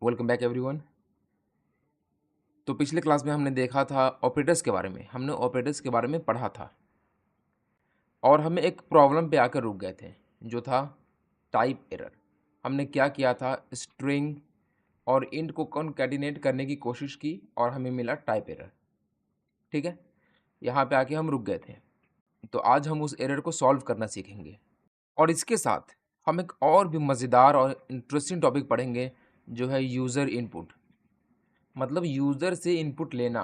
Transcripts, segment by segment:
Welcome back everyone. तो पिछले class में हमने देखा था ऑपरेटर्स के बारे में, हमने ऑपरेटर्स के बारे में पढ़ा था और हमें एक प्रॉब्लम पे आकर रुक गए थे जो था टाइप एरर। हमने क्या किया था, स्ट्रिंग और इंट को कॉन्कैटिनेट करने की कोशिश की और हमें मिला टाइप एरर। ठीक है, यहाँ पे आके हम रुक गए थे। तो आज हम उस एरर को सॉल्व करना सीखेंगे और इसके साथ हम एक और भी मज़ेदार और इंटरेस्टिंग टॉपिक पढ़ेंगे जो है यूज़र इनपुट, मतलब यूज़र से इनपुट लेना।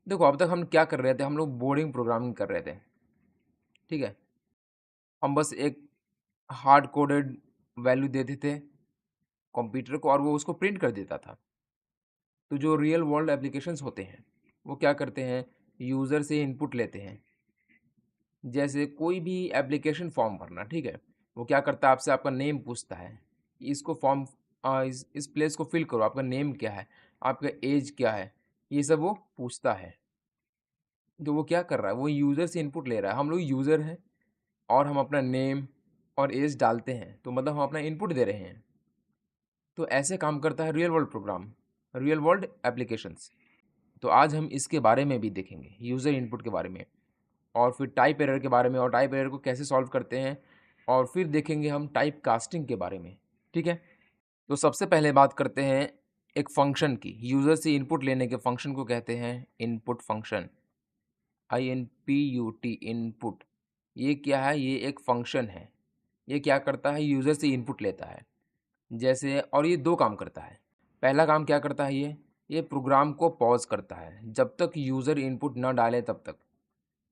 देखो, अब तक हम क्या कर रहे थे, हम लोग बोर्डिंग प्रोग्रामिंग कर रहे थे। ठीक है, हम बस एक हार्ड कोडेड वैल्यू देते थे कंप्यूटर को और वो उसको प्रिंट कर देता था। तो जो रियल वर्ल्ड एप्लीकेशंस होते हैं वो क्या करते हैं, यूज़र से इनपुट लेते हैं। जैसे कोई भी एप्लीकेशन फॉर्म भरना, ठीक है, वो क्या करता है, आपसे आपका नेम पूछता है, इसको फॉर्म इस प्लेस को फिल करो, आपका नेम क्या है, आपका एज क्या है, ये सब वो पूछता है। तो वो क्या कर रहा है, वो यूज़र से इनपुट ले रहा है। हम लोग यूज़र हैं और हम अपना नेम और एज डालते हैं, तो मतलब हम अपना इनपुट दे रहे हैं। तो ऐसे काम करता है real world program, real world applications. तो आज हम इसके बारे में भी देखेंगे, यूज़र इनपुट के बारे में, और फिर टाइप एरर के बारे में, और टाइप एरर को कैसे सॉल्व करते हैं, और फिर देखेंगे हम टाइप कास्टिंग के बारे में। ठीक है, तो सबसे पहले बात करते हैं एक फंक्शन की। यूज़र से इनपुट लेने के फंक्शन को कहते हैं इनपुट फंक्शन, INPUT, इनपुट। ये क्या है, ये एक फंक्शन है। ये क्या करता है, यूज़र से इनपुट लेता है। जैसे, और ये दो काम करता है। पहला काम क्या करता है, ये प्रोग्राम को पॉज करता है जब तक यूज़र इनपुट ना डाले तब तक।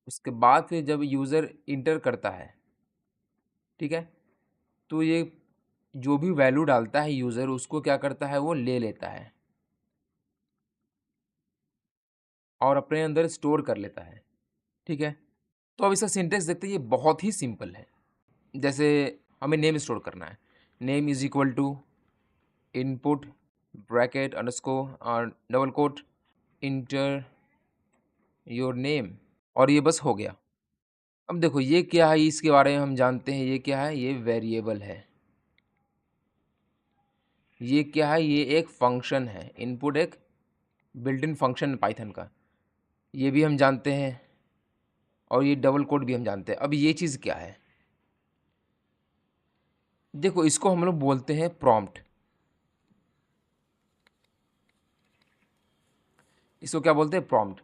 उसके बाद फिर जब यूज़र इंटर करता है, ठीक है, तो ये जो भी वैल्यू डालता है यूज़र, उसको क्या करता है, वो ले लेता है और अपने अंदर स्टोर कर लेता है। ठीक है, तो अब इसका सिंटेक्स देखते हैं, ये बहुत ही सिंपल है। जैसे हमें नेम स्टोर करना है, name is equal to input bracket underscore और double quote enter your name, और ये बस हो गया। अब देखो ये क्या है, इसके बारे में हम जानते हैं। ये क्या है, ये वेरिएबल है। ये क्या है, ये एक फंक्शन है। इनपुट एक बिल्ट इन फंक्शन पाइथन का, ये भी हम जानते हैं, और ये डबल कोट भी हम जानते हैं। अब ये चीज़ क्या है, देखो इसको हम लोग बोलते हैं प्रॉम्प्ट। इसको क्या बोलते हैं, प्रॉम्प्ट।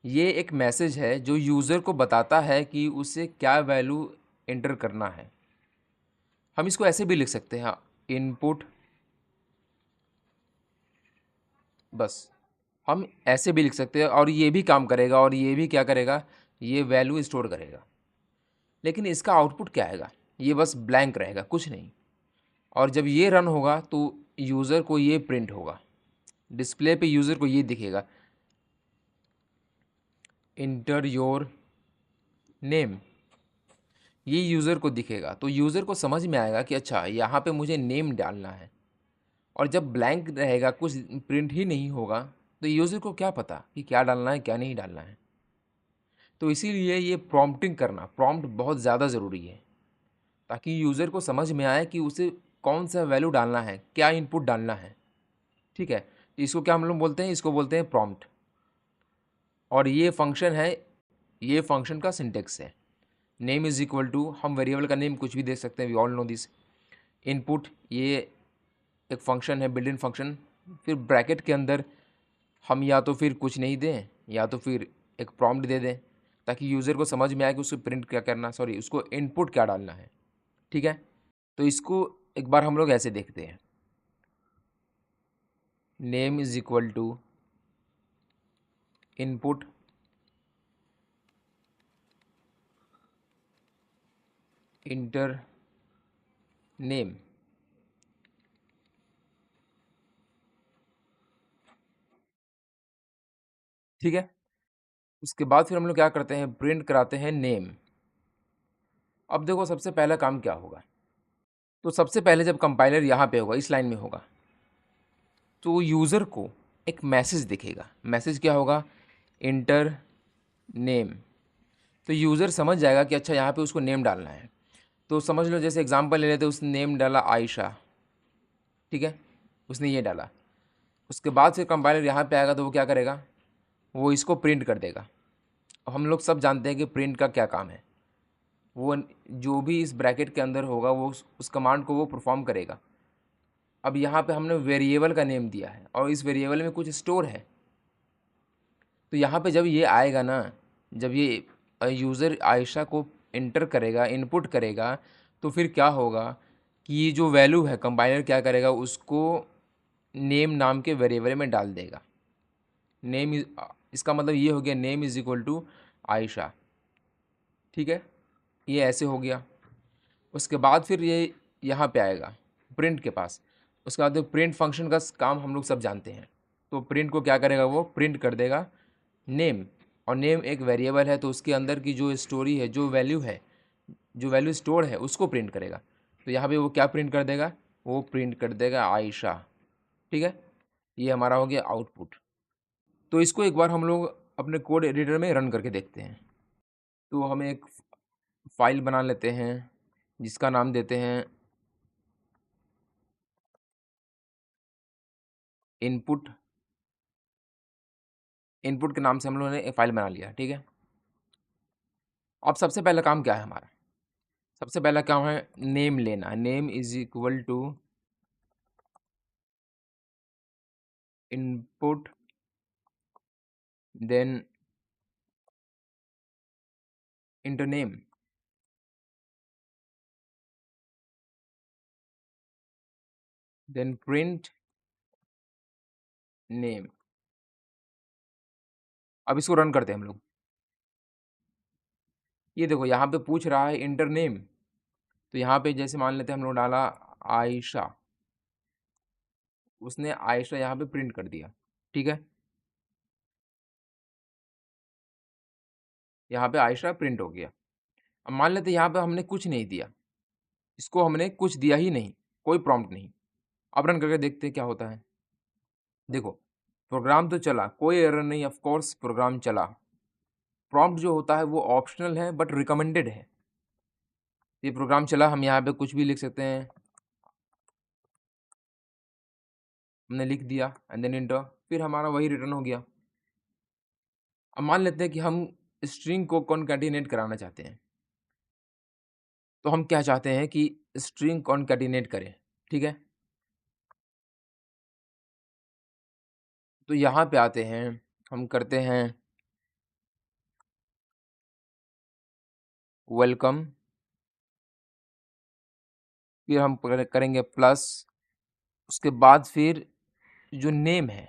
ये एक मैसेज है जो यूज़र को बताता है कि उसे क्या वैल्यू एंटर करना है। हम इसको ऐसे भी लिख सकते हैं, इनपुट, बस हम ऐसे भी लिख सकते हैं, और ये भी काम करेगा, और ये भी क्या करेगा, ये वैल्यू स्टोर करेगा। लेकिन इसका आउटपुट क्या आएगा, ये बस ब्लैंक रहेगा, कुछ नहीं। और जब ये रन होगा तो यूज़र को ये प्रिंट होगा, डिस्प्ले पे यूज़र को ये दिखेगा, इंटर योर नेम, ये यूज़र को दिखेगा। तो यूज़र को समझ में आएगा कि अच्छा यहाँ पे मुझे नेम डालना है। और जब ब्लैंक रहेगा, कुछ प्रिंट ही नहीं होगा, तो यूज़र को क्या पता कि क्या डालना है क्या नहीं डालना है। तो इसीलिए ये प्रॉम्प्टिंग करना, प्रॉम्प्ट बहुत ज़्यादा ज़रूरी है, ताकि यूज़र को समझ में आए कि उसे कौन सा वैल्यू डालना है, क्या इनपुट डालना है। ठीक है, इसको क्या हम लोग बोलते हैं, इसको बोलते हैं प्रॉम्प्ट। और ये फंक्शन है, ये फंक्शन का सिंटेक्स है। नेम इज़ इक्वल टू, हम वेरिएबल का नेम कुछ भी दे सकते हैं, we all know this. Input, ये एक फंक्शन है, बिल्ट इन फंक्शन। फिर ब्रैकेट के अंदर हम या तो फिर कुछ नहीं दें, या तो फिर एक प्रॉम्प्ट दे दें, ताकि यूज़र को समझ में आए कि उसको प्रिंट क्या करना, सॉरी उसको इनपुट क्या डालना है। ठीक है, तो इसको एक बार हम लोग ऐसे देखते हैं, name is equal to input enter name. ठीक है, उसके बाद फिर हम लोग क्या करते हैं, प्रिंट कराते हैं नेम। अब देखो सबसे पहला काम क्या होगा, तो सबसे पहले जब कंपाइलर यहाँ पे होगा, इस लाइन में होगा, तो यूज़र को एक मैसेज दिखेगा। मैसेज क्या होगा, इंटर नेम। तो यूज़र समझ जाएगा कि अच्छा यहाँ पे उसको नेम डालना है। तो समझ लो, जैसे एग्जांपल ले लेते हैं, उसने नेम डाला आयशा। ठीक है, उसने ये डाला। उसके बाद फिर कंपाइलर यहाँ पे आएगा तो वो क्या करेगा, वो इसको प्रिंट कर देगा। अब हम लोग सब जानते हैं कि प्रिंट का क्या काम है, वो जो भी इस ब्रैकेट के अंदर होगा वो उस कमांड को वो परफॉर्म करेगा। अब यहाँ पे हमने वेरिएबल का नेम दिया है और इस वेरिएबल में कुछ स्टोर है, तो यहाँ पे जब ये आएगा ना, जब ये यूज़र आयशा को इंटर करेगा, इनपुट करेगा, तो फिर क्या होगा कि ये जो वैल्यू है कंपाइलर क्या करेगा, उसको नेम नाम के वेरिएबल में डाल देगा। नेम इसका मतलब ये हो गया name is equal to Ayesha. ठीक है, ये ऐसे हो गया। उसके बाद फिर ये यहाँ पे आएगा प्रिंट के पास। उसके बाद प्रिंट फंक्शन का काम हम लोग सब जानते हैं। तो प्रिंट को क्या करेगा, वो प्रिंट कर देगा नेम, और नेम एक वेरिएबल है तो उसके अंदर की जो स्टोरी है, जो वैल्यू है, जो वैल्यू स्टोर है उसको प्रिंट करेगा। तो यहाँ पे वो क्या प्रिंट कर देगा, वो प्रिंट कर देगा आयशा। ठीक है, ये हमारा हो गया आउटपुट। तो इसको एक बार हम लोग अपने कोड एडिटर में रन करके देखते हैं। तो हमें एक फाइल बना लेते हैं जिसका नाम देते हैं इनपुट। इनपुट के नाम से हम लोगों ने एक फ़ाइल बना लिया। ठीक है, अब सबसे पहला काम क्या है हमारा, सबसे पहला काम है नेम लेना। Name is equal to input then enter name, then print name. अब इसको रन करते हैं हम लोग। ये देखो यहाँ पे पूछ रहा है इंटर नेम, तो यहाँ पे जैसे मान लेते हैं हम लोग डाला आयशा, उसने आयशा यहाँ पे प्रिंट कर दिया। ठीक है, यहाँ पे आयशा प्रिंट हो गया। अब मान लेते हैं यहाँ पे हमने कुछ नहीं दिया, इसको हमने कुछ दिया ही नहीं, कोई प्रॉम्प्ट नहीं। अब रन करके देखते हैं क्या होता है। देखो प्रोग्राम तो चला, कोई एरर नहीं, ऑफ कोर्स प्रोग्राम चला। प्रॉम्प्ट जो होता है वो ऑप्शनल है बट रिकमेंडेड है। ये प्रोग्राम चला, हम यहाँ पे कुछ भी लिख सकते हैं, हमने लिख दिया एंड देन इंटर, फिर हमारा वही रिटर्न हो गया। अब मान लेते हैं कि हम स्ट्रिंग को कॉन्कैटिनेट कराना चाहते हैं। तो हम क्या चाहते हैं कि स्ट्रिंग कॉन्कैटिनेट करें। ठीक है, तो यहाँ पे आते हैं, हम करते हैं वेलकम, फिर हम करेंगे प्लस, उसके बाद फिर जो नेम है,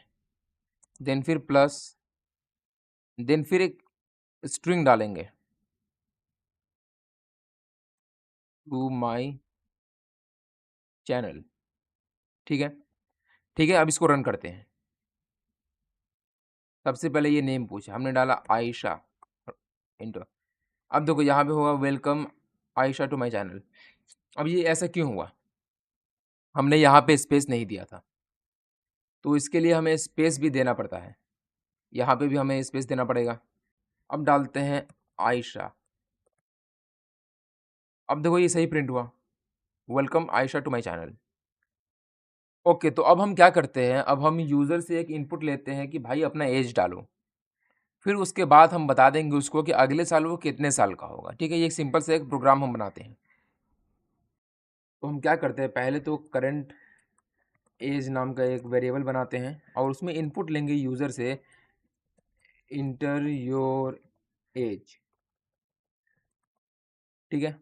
देन फिर प्लस, देन फिर एक स्ट्रिंग डालेंगे टू माई चैनल। ठीक है, ठीक है, अब इसको रन करते हैं। सबसे पहले ये नेम पूछा, हमने डाला आयशा, इंटर। अब देखो यहाँ पे होगा welcome Ayesha to my channel. अब ये ऐसा क्यों हुआ, हमने यहाँ पे स्पेस नहीं दिया था, तो इसके लिए हमें स्पेस भी देना पड़ता है। यहाँ पे भी हमें स्पेस देना पड़ेगा। अब डालते हैं आयशा। अब देखो ये सही प्रिंट हुआ, welcome Ayesha to my channel. Okay, तो अब हम क्या करते हैं, अब हम यूज़र से एक इनपुट लेते हैं कि भाई अपना एज डालो। फिर उसके बाद हम बता देंगे उसको कि अगले साल वो कितने साल का होगा। ठीक है, ये एक सिंपल से एक प्रोग्राम हम बनाते हैं। तो हम क्या करते हैं, पहले तो करंट एज नाम का एक वेरिएबल बनाते हैं और उसमें इनपुट लेंगे यूज़र से इंटर योर एज। ठीक है,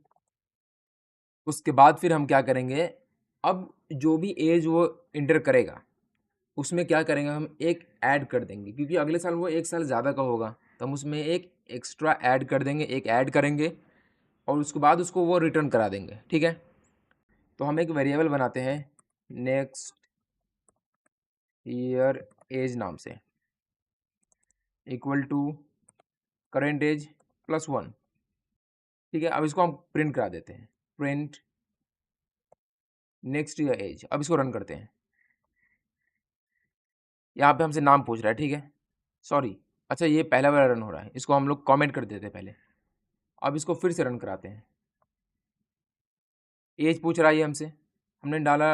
उसके बाद फिर हम क्या करेंगे, अब जो भी एज वो इंटर करेगा उसमें क्या करेंगे, हम एक ऐड कर देंगे, क्योंकि अगले साल वो एक साल ज़्यादा का होगा, तो हम उसमें एक एक्स्ट्रा ऐड कर देंगे, एक ऐड करेंगे और उसके बाद उसको वो रिटर्न करा देंगे। ठीक है, तो हम एक वेरिएबल बनाते हैं नेक्स्ट ईयर एज नाम से, equal to current age plus 1। ठीक है, अब इसको हम प्रिंट करा देते हैं, प्रिंट नेक्स्ट ईयर एज। अब इसको रन करते हैं। यहाँ पे हमसे नाम पूछ रहा है। ठीक है, सॉरी, अच्छा ये पहला वाला रन हो रहा है, इसको हम लोग कमेंट कर देते हैं पहले। अब इसको फिर से रन कराते हैं। एज पूछ रहा है ये हमसे, हमने डाला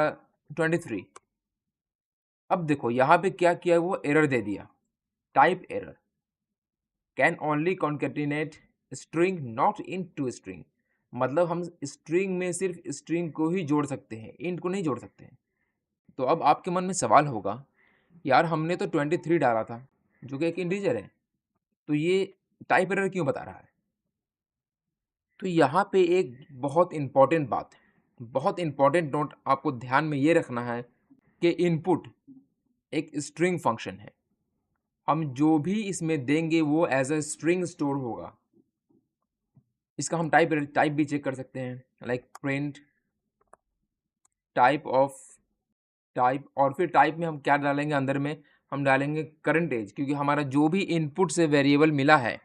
23। अब देखो यहाँ पे क्या किया, वो एरर दे दिया, type error, can only concatenate string not in to string. मतलब हम स्ट्रिंग में सिर्फ स्ट्रिंग को ही जोड़ सकते हैं, इंट को नहीं जोड़ सकते हैं। तो अब आपके मन में सवाल होगा, यार हमने तो 23 डाला था जो कि एक इंटीजर है, तो ये टाइप एरर क्यों बता रहा है? तो यहाँ पे एक बहुत इंपॉर्टेंट बात है, बहुत इंपॉर्टेंट नोट आपको ध्यान में ये रखना है कि इनपुट एक स्ट्रिंग फंक्शन है। हम जो भी इसमें देंगे वो एज अ स्ट्रिंग स्टोर होगा। इसका हम टाइप भी चेक कर सकते हैं, like print type of type, और फिर टाइप में हम क्या डालेंगे, अंदर में हम डालेंगे करंट एज, क्योंकि हमारा जो भी इनपुट से वेरिएबल मिला है,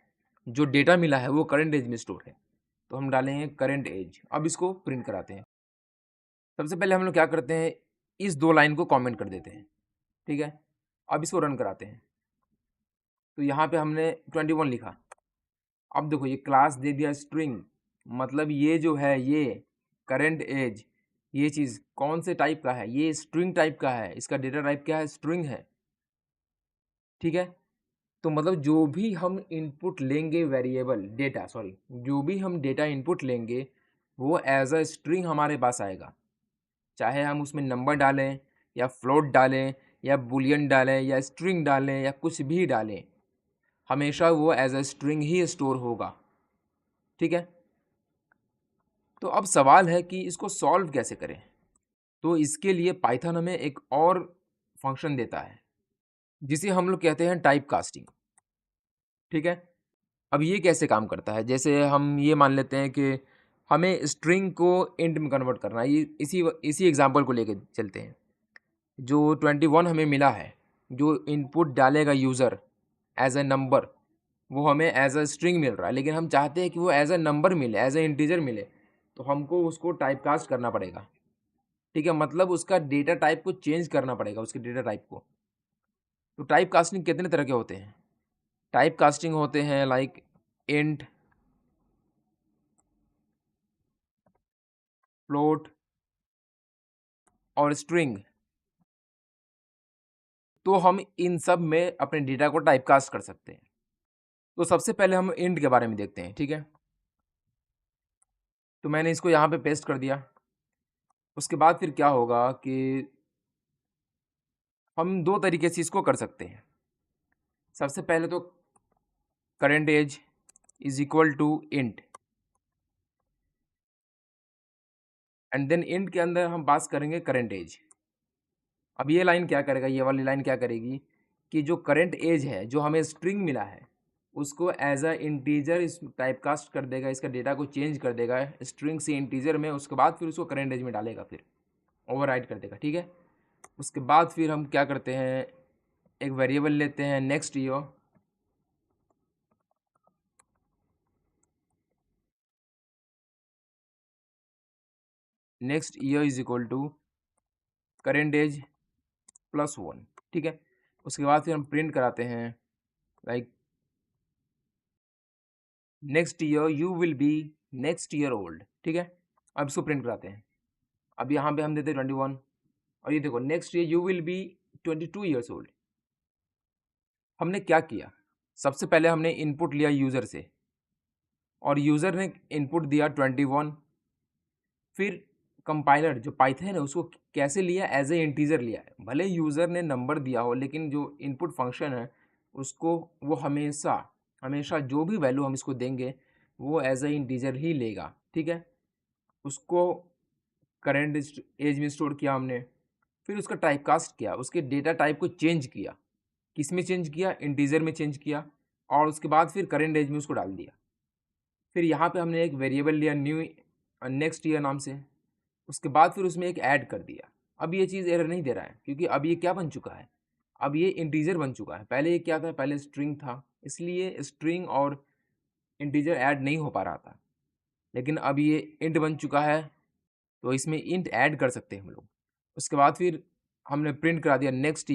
जो डेटा मिला है वो करंट एज में स्टोर है, तो हम डालेंगे करंट एज। अब इसको प्रिंट कराते हैं। सबसे पहले हम लोग क्या करते हैं, इस 2 लाइन को कमेंट कर देते हैं, ठीक है। अब इसको रन कराते हैं, तो यहाँ पे हमने 21 लिखा। अब देखो ये क्लास दे दिया स्ट्रिंग, मतलब ये जो है ये करंट एज, ये चीज़ कौन से टाइप का है, ये स्ट्रिंग टाइप का है, इसका डेटा टाइप क्या है, स्ट्रिंग है, ठीक है। तो मतलब जो भी हम इनपुट लेंगे वेरिएबल डेटा, सॉरी, जो भी हम डेटा इनपुट लेंगे वो एज अ स्ट्रिंग हमारे पास आएगा, चाहे हम उसमें नंबर डालें या फ्लोट डालें या बुलियन डालें या स्ट्रिंग डालें या कुछ भी डालें, हमेशा वो एज अ स्ट्रिंग ही स्टोर होगा, ठीक है। तो अब सवाल है कि इसको सॉल्व कैसे करें। तो इसके लिए पाइथन हमें एक और फंक्शन देता है जिसे हम लोग कहते हैं टाइप कास्टिंग, ठीक है। अब ये कैसे काम करता है, जैसे हम ये मान लेते हैं कि हमें स्ट्रिंग को इंट में कन्वर्ट करना है, ये इसी एग्जांपल को लेके चलते हैं। जो 21 हमें मिला है, जो इनपुट डालेगा यूज़र एज अ नंबर, वो हमें एज अ स्ट्रिंग मिल रहा है, लेकिन हम चाहते हैं कि वो एज अ नंबर मिले, एज अ इंटीजर मिले, तो हमको उसको टाइप कास्ट करना पड़ेगा, ठीक है। मतलब उसका डेटा टाइप को चेंज करना पड़ेगा, उसके डेटा टाइप को। तो टाइप कास्टिंग कितने तरह के होते हैं? टाइप कास्टिंग होते हैं लाइक इंट, फ्लोट और स्ट्रिंग। तो हम इन सब में अपने डेटा को टाइप कास्ट कर सकते हैं। तो सबसे पहले हम इंट के बारे में देखते हैं, ठीक है। तो मैंने इसको यहाँ पे पेस्ट कर दिया। उसके बाद फिर क्या होगा कि हम 2 तरीके से इसको कर सकते हैं। सबसे पहले तो current age is equal to int, and then int के अंदर हम पास करेंगे करंट एज। अब ये लाइन क्या करेगा, ये वाली लाइन क्या करेगी कि जो करंट एज है, जो हमें स्ट्रिंग मिला है, उसको एज अ इंटीजर इस टाइप कास्ट कर देगा, इसका डेटा को चेंज कर देगा स्ट्रिंग से इंटीजर में। उसके बाद फिर उसको करंट एज में डालेगा, फिर ओवरराइड कर देगा, ठीक है। उसके बाद फिर हम क्या करते हैं, एक वेरिएबल लेते हैं next year, next year is equal to current age +1, ठीक है। उसके बाद फिर हम प्रिंट कराते हैं like next year you will be next year old, ठीक है। अब इसको प्रिंट कराते हैं। अब यहाँ पे हम देते हैं 21, और ये देखो next year you will be 22 years old. हमने क्या किया, सबसे पहले हमने इनपुट लिया यूज़र से, और यूज़र ने इनपुट दिया 21। फिर कंपाइलर जो पाइथन है उसको कैसे लिया, एज ए इंटीजर लिया है। भले यूज़र ने नंबर दिया हो, लेकिन जो इनपुट फंक्शन है उसको वो हमेशा हमेशा जो भी वैल्यू हम इसको देंगे वो एज ए इंटीजर ही लेगा, ठीक है। उसको करंट एज में स्टोर किया हमने। फिर उसका टाइप कास्ट किया, उसके डेटा टाइप को चेंज किया। किस में चेंज किया, इंटीजर में चेंज किया, और उसके बाद फिर करंट एज में उसको डाल दिया। फिर यहाँ पे हमने एक वेरिएबल लिया न्यू नेक्स्ट ईयर नाम से। उसके बाद फिर उसमें एक ऐड कर दिया। अब ये चीज़ एरर नहीं दे रहा है, क्योंकि अब ये क्या बन चुका है, अब ये इंटीजर बन चुका है। पहले ये क्या था, पहले स्ट्रिंग था, इसलिए स्ट्रिंग और इंटीजर ऐड नहीं हो पा रहा था। लेकिन अब ये इंट बन चुका है, तो इसमें इंट ऐड कर सकते हैं हम लोग। उसके बाद फिर हमने प्रिंट करा दिया next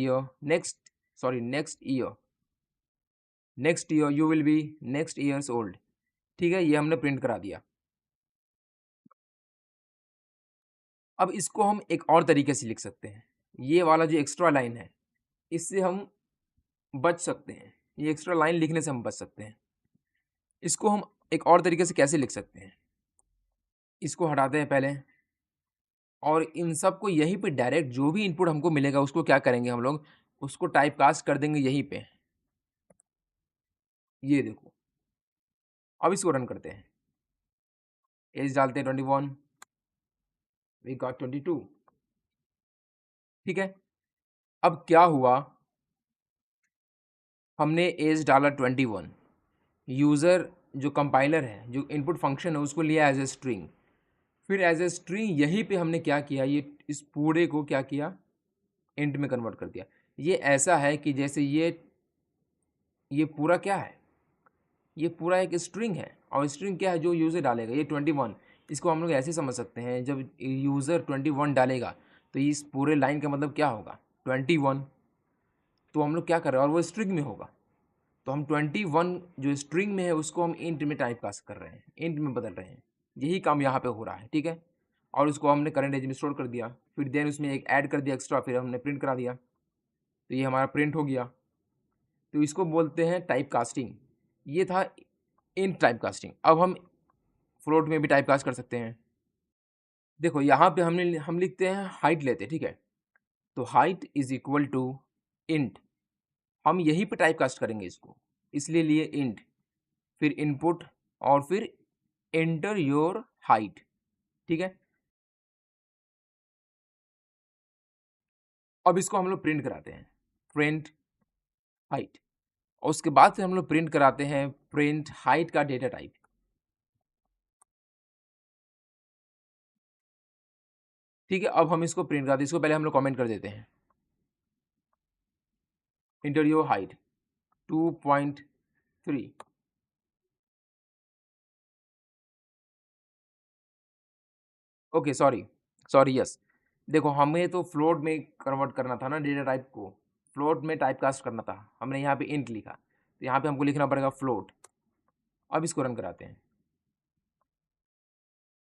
year you will be next years old, ठीक है। ये हमने प्रिंट करा दिया। अब इसको हम एक और तरीके से लिख सकते हैं। ये वाला जो एक्स्ट्रा लाइन है, इससे हम बच सकते हैं, ये एक्स्ट्रा लाइन लिखने से हम बच सकते हैं। इसको हम एक और तरीके से कैसे लिख सकते हैं, इसको हटाते हैं पहले, और इन सब को यहीं पे डायरेक्ट जो भी इनपुट हमको मिलेगा उसको क्या करेंगे हम लोग, उसको टाइप कास्ट कर देंगे यहीं पे। ये देखो, अब इसको रन करते हैं, एज डालते हैं 21, वी गॉट 22। ठीक है, अब क्या हुआ, हमने एज डाला 21, यूज़र जो कंपाइलर है, जो इनपुट फंक्शन है, उसको लिया एज ए स्ट्रिंग। फिर एज ए स्ट्रिंग यहीं पे हमने क्या किया, ये इस पूरे को क्या किया, इंट में कन्वर्ट कर दिया। ये ऐसा है कि जैसे ये पूरा क्या है, ये पूरा एक स्ट्रिंग है, और स्ट्रिंग क्या है, जो यूज़र डालेगा, ये 21, इसको हम लोग ऐसे समझ सकते हैं, जब यूज़र 21 डालेगा तो इस पूरे लाइन का मतलब क्या होगा, 21। तो हम लोग क्या कर रहे हैं, और वो स्ट्रिंग में होगा, तो हम 21 जो स्ट्रिंग में है उसको हम इंट में टाइप कास्ट कर रहे हैं, इंट में बदल रहे हैं। यही काम यहाँ पे हो रहा है, ठीक है। और उसको हमने करंट एज में स्टोर कर दिया, फिर देन उसमें एक ऐड कर दिया एक्स्ट्रा, फिर हमने प्रिंट करा दिया, तो ये हमारा प्रिंट हो गया। तो इसको बोलते हैं टाइप कास्टिंग। ये था इंट टाइप कास्टिंग। अब हम फ्लोट में भी टाइप कास्ट कर सकते हैं। देखो यहाँ पे हम लिखते हैं हाइट लेते हैं, ठीक है। तो height is equal to int, हम यहीं पे टाइप कास्ट करेंगे इसको, इसलिए लिए इंट, फिर इनपुट, और फिर एंटर योर हाइट, ठीक है। अब इसको हम लोग प्रिंट कराते हैं, प्रिंट हाइट, और उसके बाद फिर हम लोग प्रिंट कराते हैं प्रिंट हाइट का डेटा टाइप। ठीक है, अब हम इसको प्रिंट कराते हैं, इसको पहले हम लोग कमेंट कर देते हैं, enter your height 2.3। Okay, sorry yes. देखो, हमें तो फ्लोट में कन्वर्ट करना था ना, डेटा टाइप को फ्लोट में टाइप कास्ट करना था, हमने यहाँ पे इंट लिखा, तो यहाँ पे हमको लिखना पड़ेगा फ्लोट। अब इसको रन कराते हैं,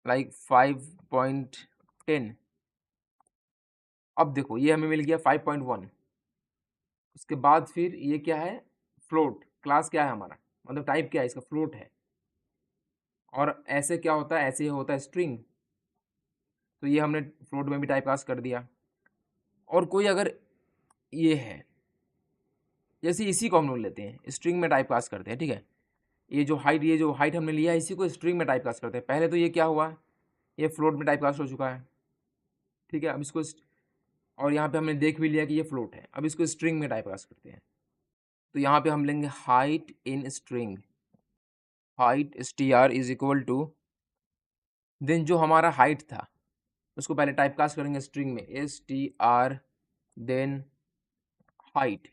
लाइक 5.10। अब देखो ये हमें मिल गया 5.1। उसके बाद फिर ये क्या है, फ्लोट क्लास क्या है हमारा, मतलब टाइप क्या है इसका, फ्लोट है। और ऐसे क्या होता है, ऐसे होता है स्ट्रिंग, तो ये हमने फ्लोट में भी टाइप कास्ट कर दिया। और कोई अगर ये है, जैसे इसी को हम लोग लेते हैं स्ट्रिंग में टाइप कास्ट करते हैं, ठीक है। ये जो हाइट हमने लिया है इसी को स्ट्रिंग में टाइप कास्ट करते हैं। पहले तो ये क्या हुआ, ये फ्लोट में टाइप कास्ट हो चुका है, ठीक है। अब इसको और यहाँ पे हमने देख भी लिया कि ये फ्लोट है, अब इसको स्ट्रिंग में टाइप कास्ट करते हैं। तो यहाँ पे हम लेंगे height in string, height str is equal to, then जो हमारा हाइट था उसको पहले टाइप कास्ट करेंगे स्ट्रिंग में, str, देन हाइट।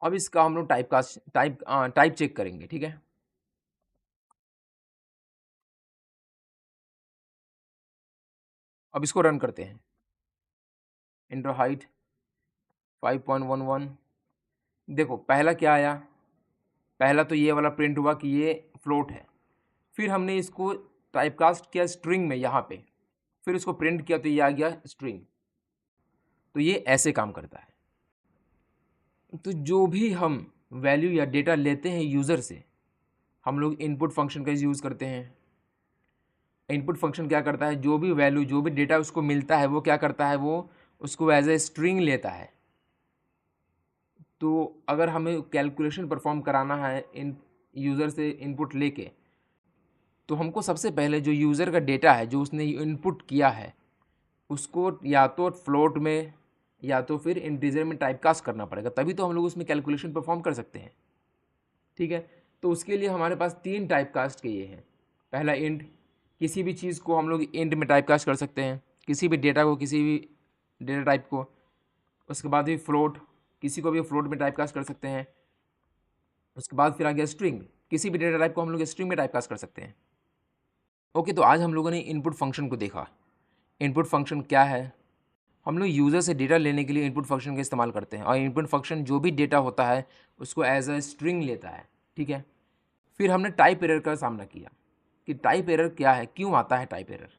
अब इसका हम लोग टाइप चेक करेंगे, ठीक है। अब इसको रन करते हैं, इंटर हाइट 5.11। देखो पहला क्या आया, पहला तो ये वाला प्रिंट हुआ कि ये फ्लोट है। फिर हमने इसको टाइपकास्ट किया स्ट्रिंग में यहाँ पे, फिर इसको प्रिंट किया तो ये आ गया स्ट्रिंग। तो ये ऐसे काम करता है। तो जो भी हम वैल्यू या डेटा लेते हैं यूज़र से, हम लोग इनपुट फंक्शन का यूज़ करते हैं। इनपुट फंक्शन क्या करता है, जो भी वैल्यू जो भी डेटा उसको मिलता है वो क्या करता है, वो उसको एज ए स्ट्रिंग लेता है। तो अगर हमें कैलकुलेशन परफॉर्म कराना है इन यूज़र से इनपुट लेके, तो हमको सबसे पहले जो यूज़र का डेटा है जो उसने इनपुट किया है उसको या तो फ्लोट में या तो फिर इंटीजर में टाइपकास्ट करना पड़ेगा, तभी तो हम लोग उसमें कैलकुलेशन परफॉर्म कर सकते हैं, ठीक है। तो उसके लिए हमारे पास 3 टाइपकास्ट के ये हैं। पहला इंट, किसी भी चीज़ को हम लोग इंट में टाइपकास्ट कर सकते हैं, किसी भी डेटा को, किसी भी डेटा टाइप को। उसके बाद भी फ्लोट, किसी को भी फ्लोट में टाइपकास्ट कर सकते हैं। उसके बाद फिर आ गया स्ट्रिंग, किसी भी डेटा टाइप को हम लोग स्ट्रिंग में टाइपकास्ट कर सकते हैं। ओके, तो आज हम लोगों ने इनपुट फंक्शन को देखा। इनपुट फंक्शन क्या है, हम लोग यूज़र से डेटा लेने के लिए इनपुट फंक्शन का इस्तेमाल करते हैं, और इनपुट फंक्शन जो भी डेटा होता है उसको एज अ स्ट्रिंग लेता है, ठीक है। फिर हमने टाइप एरर का सामना किया कि टाइप एरर क्या है, क्यों आता है टाइप एरर।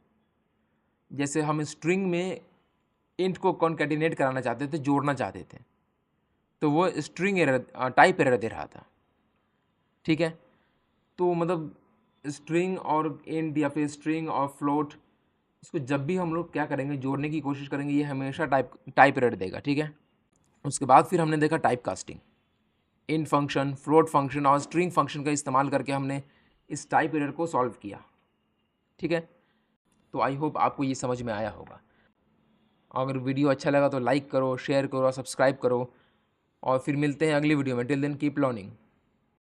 जैसे हम स्ट्रिंग में इंट को कॉन्कैटिनेट कराना चाहते थे, जोड़ना चाहते थे, तो वो स्ट्रिंग एरर, टाइप एरर दे रहा था। ठीक है, तो मतलब स्ट्रिंग और इंट या फिर स्ट्रिंग और फ्लोट, इसको जब भी हम लोग क्या करेंगे, जोड़ने की कोशिश करेंगे, ये हमेशा टाइप एरर देगा। ठीक है, उसके बाद फिर हमने देखा टाइप कास्टिंग। इन फंक्शन, फ्लोट फंक्शन और स्ट्रिंग फंक्शन का इस्तेमाल करके हमने इस टाइप एरर को सॉल्व किया। ठीक है, तो आई होप आपको ये समझ में आया होगा। अगर वीडियो अच्छा लगा तो लाइक करो, शेयर करो और सब्सक्राइब करो, और फिर मिलते हैं अगली वीडियो में। Till then keep learning.